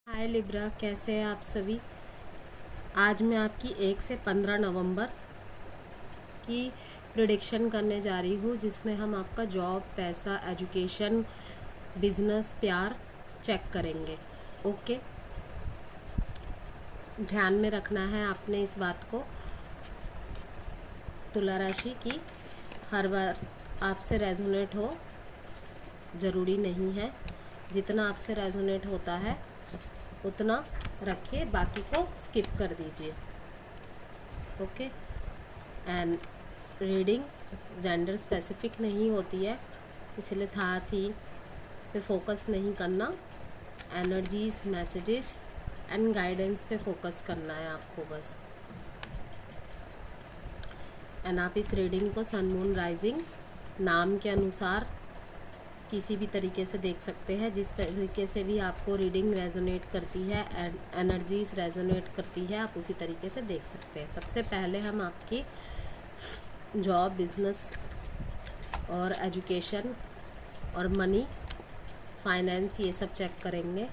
हाय Libra, कैसे हैं आप सभी। आज मैं आपकी 1 से 15 नवंबर की प्रिडिक्शन करने जा रही हूँ, जिसमें हम आपका जॉब, पैसा, एजुकेशन, बिजनेस, प्यार चेक करेंगे। ओके, ध्यान में रखना है आपने इस बात को, तुला राशि की हर बार आपसे रेजोनेट हो ज़रूरी नहीं है। जितना आपसे रेजोनेट होता है उतना रखिए, बाकी को स्किप कर दीजिए। Okay, and reading gender specific नहीं होती है, इसलिए था थी पे फोकस नहीं करना। एनर्जीज, मैसेजेस एंड गाइडेंस पे फोकस करना है आपको बस। एंड आप इस रीडिंग को सन, मून, राइजिंग नाम के अनुसार किसी भी तरीके से देख सकते हैं। जिस तरीके से भी आपको रीडिंग रेजोनेट करती है, एनर्जीज रेजोनेट करती है, आप उसी तरीके से देख सकते हैं। सबसे पहले हम आपकी जॉब, बिजनेस और एजुकेशन और मनी, फाइनेंस, ये सब चेक करेंगे।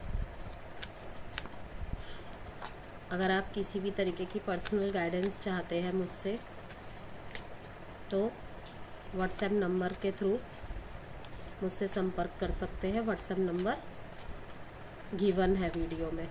अगर आप किसी भी तरीके की पर्सनल गाइडेंस चाहते हैं मुझसे, तो व्हाट्सएप नंबर के थ्रू मुझसे संपर्क कर सकते हैं। व्हाट्सएप नंबर गिवन है वीडियो में।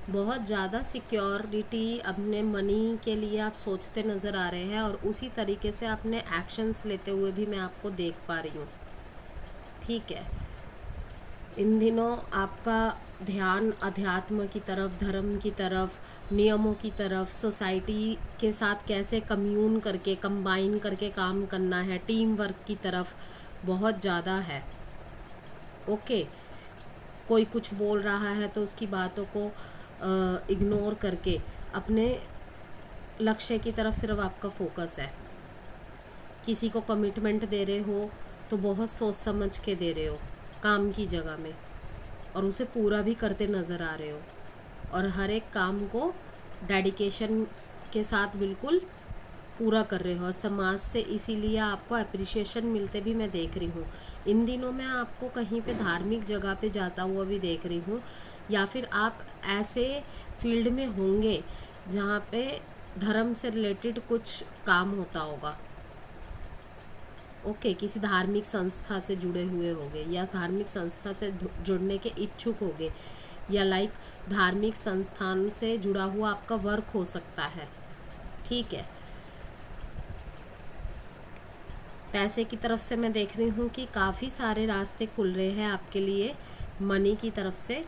बहुत ज़्यादा सिक्योरिटी अपने मनी के लिए आप सोचते नज़र आ रहे हैं, और उसी तरीके से अपने एक्शंस लेते हुए भी मैं आपको देख पा रही हूँ। ठीक है, इन दिनों आपका ध्यान अध्यात्म की तरफ, धर्म की तरफ, नियमों की तरफ, सोसाइटी के साथ कैसे कम्यून करके, कंबाइन करके काम करना है, टीम वर्क की तरफ बहुत ज़्यादा है। ओके, कोई कुछ बोल रहा है तो उसकी बातों को इग्नोर करके अपने लक्ष्य की तरफ सिर्फ आपका फोकस है। किसी को कमिटमेंट दे रहे हो तो बहुत सोच समझ के दे रहे हो काम की जगह में, और उसे पूरा भी करते नज़र आ रहे हो, और हर एक काम को डेडिकेशन के साथ बिल्कुल पूरा कर रहे हो, और समाज से इसीलिए आपको अप्रिशिएशन मिलते भी मैं देख रही हूँ। इन दिनों मैं आपको कहीं पे धार्मिक जगह पे जाता हुआ भी देख रही हूँ, या फिर आप ऐसे फील्ड में होंगे जहाँ पे धर्म से रिलेटेड कुछ काम होता होगा। ओके, किसी धार्मिक संस्था से जुड़े हुए होंगे, या धार्मिक संस्था से जुड़ने के इच्छुक होंगे, या लाइक धार्मिक संस्थान से जुड़ा हुआ आपका वर्क हो सकता है। ठीक है, पैसे की तरफ से मैं देख रही हूँ कि काफ़ी सारे रास्ते खुल रहे हैं आपके लिए। मनी की तरफ से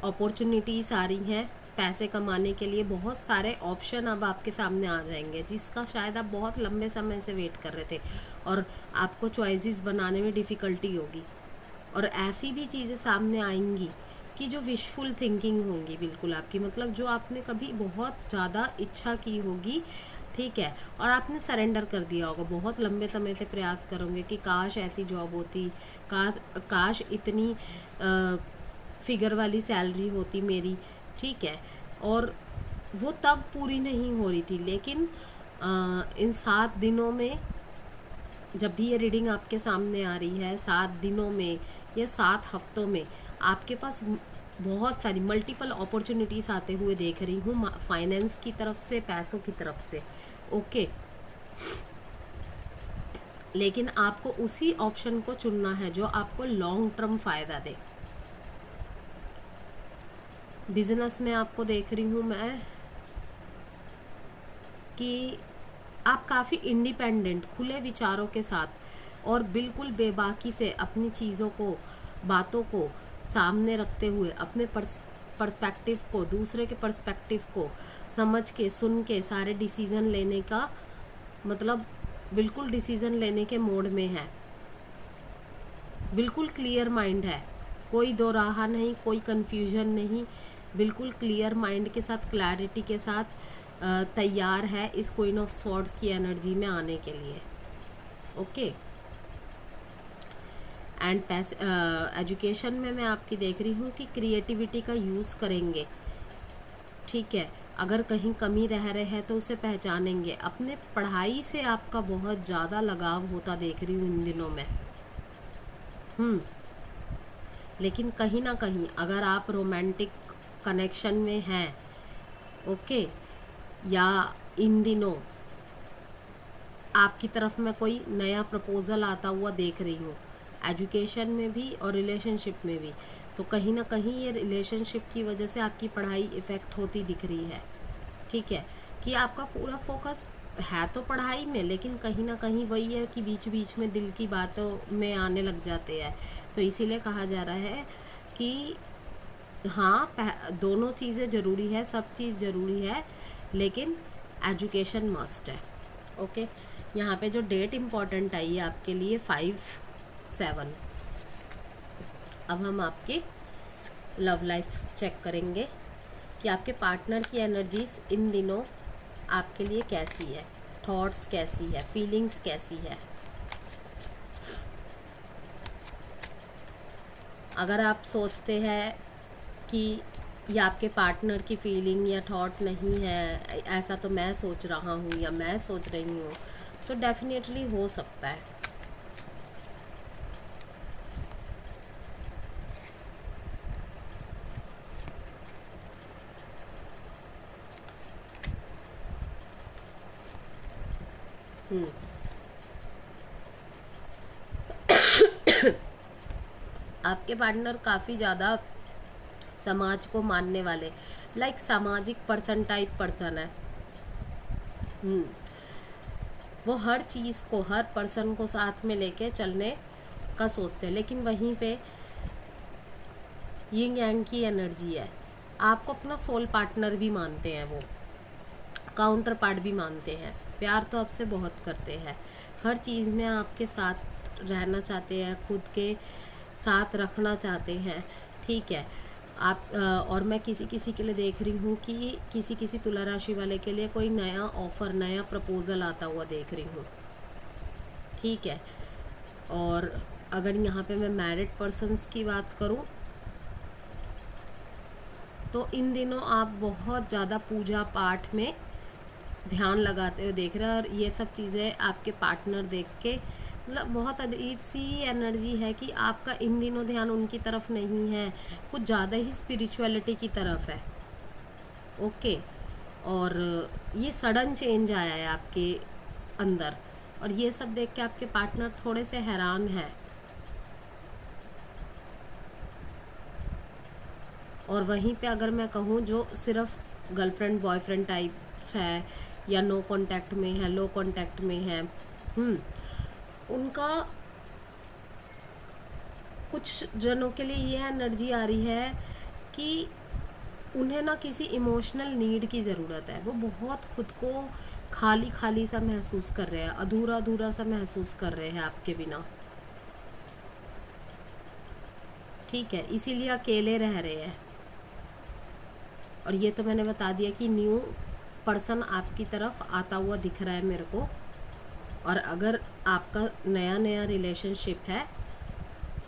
अपॉर्चुनिटीज़ आ रही हैं, पैसे कमाने के लिए बहुत सारे ऑप्शन अब आपके सामने आ जाएंगे, जिसका शायद आप बहुत लंबे समय से वेट कर रहे थे, और आपको चॉइसेस बनाने में डिफ़िकल्टी होगी। और ऐसी भी चीज़ें सामने आएंगी कि जो विशफुल थिंकिंग होंगी बिल्कुल आपकी, मतलब जो आपने कभी बहुत ज़्यादा इच्छा की होगी, ठीक है, और आपने सरेंडर कर दिया होगा। बहुत लंबे समय से प्रयास करोगे कि काश ऐसी जॉब होती, काश इतनी फिगर वाली सैलरी होती मेरी, ठीक है, और वो तब पूरी नहीं हो रही थी। लेकिन इन 7 दिनों में, जब भी ये रीडिंग आपके सामने आ रही है, 7 दिनों में या 7 हफ्तों में आपके पास बहुत सारी मल्टीपल अपॉर्चुनिटीज़ आते हुए देख रही हूँ, फाइनेंस की तरफ से, पैसों की तरफ से। ओके, लेकिन आपको उसी ऑप्शन को चुनना है जो आपको लॉन्ग टर्म फ़ायदा दे। बिजनेस में आपको देख रही हूँ मैं कि आप काफ़ी इंडिपेंडेंट, खुले विचारों के साथ और बिल्कुल बेबाकी से अपनी चीज़ों को, बातों को सामने रखते हुए अपने पर्सपेक्टिव को, दूसरे के पर्सपेक्टिव को समझ के, सुन के सारे डिसीज़न लेने का, मतलब बिल्कुल डिसीज़न लेने के मोड में है। बिल्कुल क्लियर माइंड है, कोई दो राह नहीं, कोई कन्फ्यूजन नहीं, बिल्कुल क्लियर माइंड के साथ, क्लैरिटी के साथ तैयार है इस क्वीन ऑफ स्वॉर्ड्स की एनर्जी में आने के लिए। ओके। एंड एजुकेशन में मैं आपकी देख रही हूँ कि क्रिएटिविटी का यूज़ करेंगे, ठीक है। अगर कहीं कमी रह रहे हैं तो उसे पहचानेंगे। अपने पढ़ाई से आपका बहुत ज़्यादा लगाव होता देख रही हूँ इन दिनों में। लेकिन कहीं ना कहीं अगर आप रोमांटिक कनेक्शन में हैं, ओके, या इन दिनों आपकी तरफ में कोई नया प्रपोजल आता हुआ देख रही हूँ, एजुकेशन में भी और रिलेशनशिप में भी, तो कहीं ना कहीं ये रिलेशनशिप की वजह से आपकी पढ़ाई इफ़ेक्ट होती दिख रही है, ठीक है। कि आपका पूरा फोकस है तो पढ़ाई में, लेकिन कहीं ना कहीं वही है कि बीच बीच में दिल की बातों में आने लग जाते हैं। तो इसीलिए कहा जा रहा है कि हाँ, दोनों चीज़ें ज़रूरी है, सब चीज़ ज़रूरी है, लेकिन एजुकेशन मस्ट है। ओके। यहाँ पे जो डेट इम्पॉर्टेंट आई है आपके लिए 5/7। अब हम आपकी लव लाइफ चेक करेंगे कि आपके पार्टनर की एनर्जीज इन दिनों आपके लिए कैसी है, थॉट्स कैसी है, फीलिंग्स कैसी है। अगर आप सोचते हैं कि ये आपके पार्टनर की फीलिंग या थॉट नहीं है, ऐसा तो मैं सोच रहा हूँ या मैं सोच रही हूँ, तो डेफिनेटली हो सकता है। आपके पार्टनर काफ़ी ज़्यादा समाज को मानने वाले, लाइक सामाजिक पर्सन टाइप पर्सन है। वो हर चीज़ को, हर पर्सन को साथ में लेके चलने का सोचते हैं, लेकिन वहीं पे यिंग यांग की एनर्जी है। आपको अपना सोल पार्टनर भी मानते हैं, वो काउंटर पार्ट भी मानते हैं, प्यार तो आपसे बहुत करते हैं, हर चीज़ में आपके साथ रहना चाहते हैं, खुद के साथ रखना चाहते हैं, ठीक है। आप और मैं किसी किसी के लिए देख रही हूँ कि किसी किसी तुला राशि वाले के लिए कोई नया ऑफ़र, नया प्रपोज़ल आता हुआ देख रही हूँ, ठीक है। और अगर यहाँ पे मैं मैरिड पर्सन्स की बात करूँ तो इन दिनों आप बहुत ज़्यादा पूजा पाठ में ध्यान लगाते हुए देख रहे हैं, और ये सब चीज़ें आपके पार्टनर देख के मतलब बहुत अजीब सी एनर्जी है कि आपका इन दिनों ध्यान उनकी तरफ नहीं है, कुछ ज़्यादा ही स्पिरिचुअलिटी की तरफ है। ओके। और ये सडन चेंज आया है आपके अंदर, और ये सब देख के आपके पार्टनर थोड़े से हैरान हैं। और वहीं पे अगर मैं कहूँ जो सिर्फ गर्लफ्रेंड बॉयफ्रेंड टाइप्स है या नो कांटेक्ट में है, लो कांटेक्ट में है, उनका कुछ जनों के लिए ये एनर्जी आ रही है कि उन्हें ना किसी इमोशनल नीड की ज़रूरत है। वो बहुत खुद को खाली खाली सा महसूस कर रहे हैं, अधूरा अधूरा सा महसूस कर रहे हैं आपके बिना, ठीक है। इसीलिए अकेले रह रहे हैं। और ये तो मैंने बता दिया कि न्यू पर्सन आपकी तरफ आता हुआ दिख रहा है मेरे को। और अगर आपका नया नया रिलेशनशिप है,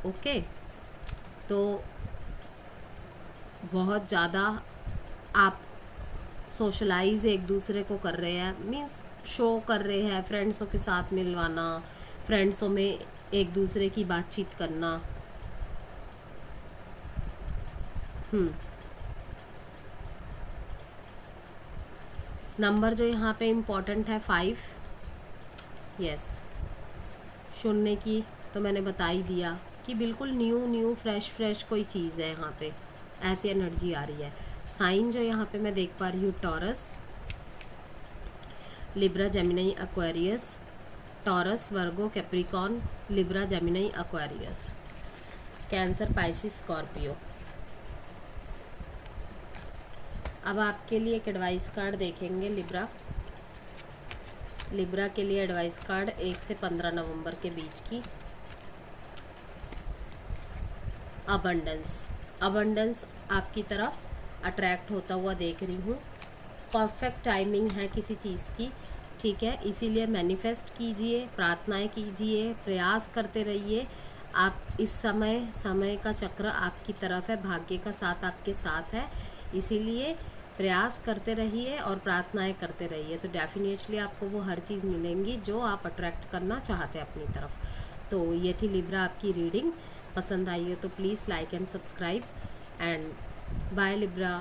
ओके, तो बहुत ज़्यादा आप सोशलाइज एक दूसरे को कर रहे हैं, मीन्स शो कर रहे हैं, फ्रेंड्सों के साथ मिलवाना, फ्रेंड्सों में एक दूसरे की बातचीत करना। नंबर जो यहाँ पे इम्पोर्टेंट है 5, यस। सुनने की तो मैंने बता ही दिया कि बिल्कुल न्यू फ्रेश कोई चीज़ है यहाँ पे, ऐसी एनर्जी आ रही है। साइन जो यहाँ पे मैं देख पा रही हूँ, Taurus, Libra, Gemini, Aquarius, Taurus, Virgo, Capricorn, Libra, Gemini, Aquarius, Cancer, Pisces, Scorpio. अब आपके लिए एक एडवाइस कार्ड देखेंगे लिब्रा के लिए एडवाइस कार्ड 1 से 15 नवंबर के बीच की। अबंडेंस आपकी तरफ अट्रैक्ट होता हुआ देख रही हूँ, परफेक्ट टाइमिंग है किसी चीज़ की, ठीक है। इसीलिए मैनिफेस्ट कीजिए, प्रार्थनाएं कीजिए, प्रयास करते रहिए। आप इस समय का चक्र आपकी तरफ है, भाग्य का साथ आपके साथ है, इसीलिए प्रयास करते रहिए और प्रार्थनाएं करते रहिए, तो डेफिनेटली आपको वो हर चीज़ मिलेंगी जो आप अट्रैक्ट करना चाहते हैं अपनी तरफ। तो ये थी लिब्रा आपकी रीडिंग। पसंद आई हो तो please like and subscribe, and bye Libra.